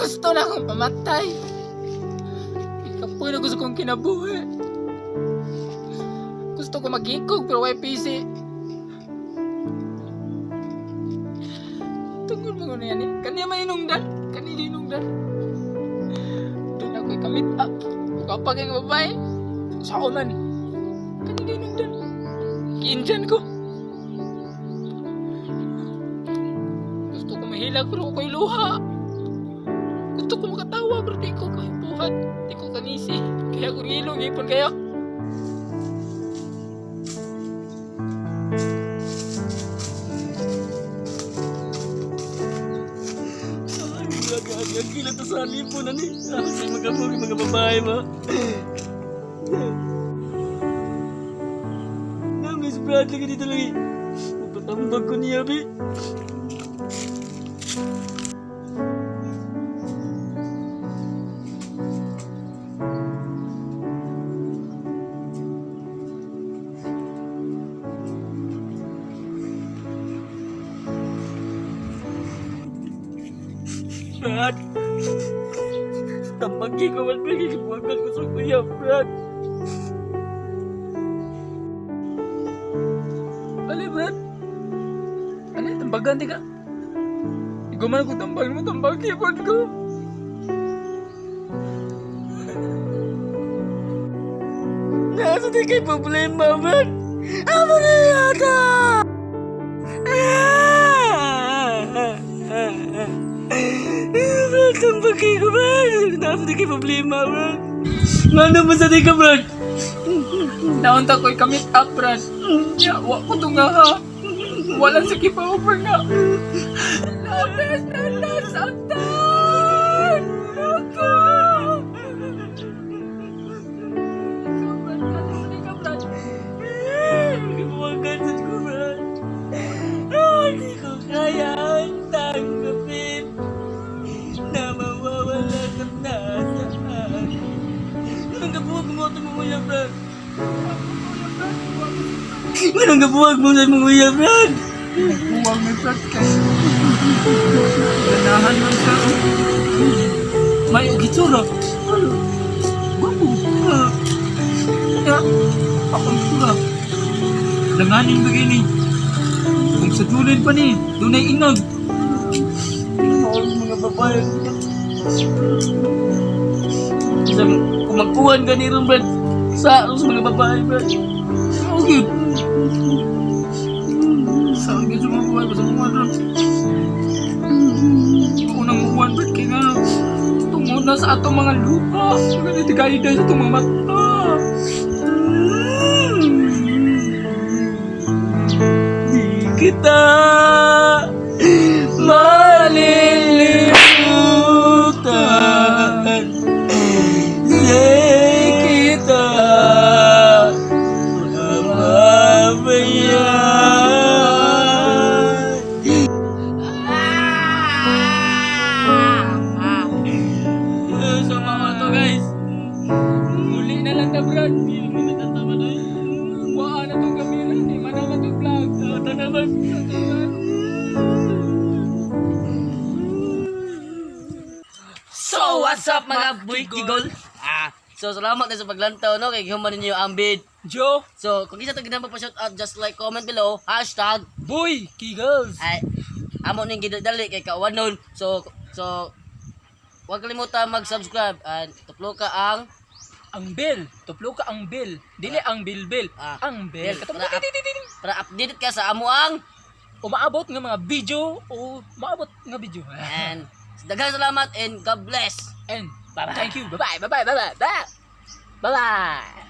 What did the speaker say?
gusto na akong pamatay. Ikapoy na gusto kong kinabuhi. Gusto ko mag-ikog pero may PC. Tungkol mo na yan eh. Kanya may inungdan. Kanila inungdan. Doon ako'y kamit up. Kapag ang babae. Sa ako man. Kanila inungdan. Kiinjan ko. Gusto ko mahilag pero ako'y luha. Gusto ko makatawa pero di ko kayo buhat. Di ko kanisi. Kaya kung ilong ipon kayo. Ang kila to sa lipo na ni. Kasi magabuhi mga babae ba. Na Miss Brad lagi dito lagi. Napatambag ko niya bi. Brad, tambagi ko man pagkikibuagan ko sa kuya, Brad. Ali, Brad. Ali, tambagan di ka. Ikaw man ako tambag mo, tambag keyboard ko. Nasa di kayo problema, Brad. Amo na yata! Tambagi ko, Brad. Nasa di kayo problema, Brad. Ngano mo sa di ka, Brad? Naunta ko'y kamit up, Brad. Yawa ko to nga ha. Walang sakit pa over nga. Labes na nasaktan! Naku! Kibuagan sa ko, Brad. Hindi ko kaya ang tanggapin na mawawala ka na sa akin. Anong gabuwag mo ito mga Brad? Anong gabuwag mo sa mga Brad? Huwag may Brad kasi. Ganahan man siya. May gitsura. Gupo. Kaya, akong sura. Langanin begini. Kung sa tulin pa ni, doon ay inag. Mga babae. Isang kumagkuhan ka ni rin, Brad. Sa mga babae, Brad. Okay. Saan ka sa mga buhay ba sa mga Brad? Unang buwan, Brad, kaya nga tungod na sa atong mga lupa. Ganito kayo dahil sa itong mga mata. Di kita malilimutan. Di kita mababayaan. So mga to guys, muli na lang na Brad. Hindi mo natatama na yun. Kuhaan na itong kamera, di man naman itong vlog. Ito naman. So, what's up mga buikigol? So salamat na sa paglantaw, no? Kay human ninyo ang bid. Joe, So, kung isa to ginamba pa shout out, just like, comment below, hashtag, boy, Kegels. ay, amo ning gidali kay kawanon. So, huwag kalimutan mag-subscribe and tuplo ka ang Ang bell, tuplo ka ang bell. Dili ang bilbil, ang bell. para, para update ka sa amo ang Umaabot nga mga video o maabot nga video. and daghang salamat and God bless. And thank you. Bye-bye. Bye-bye. Bye-bye. Bye-bye.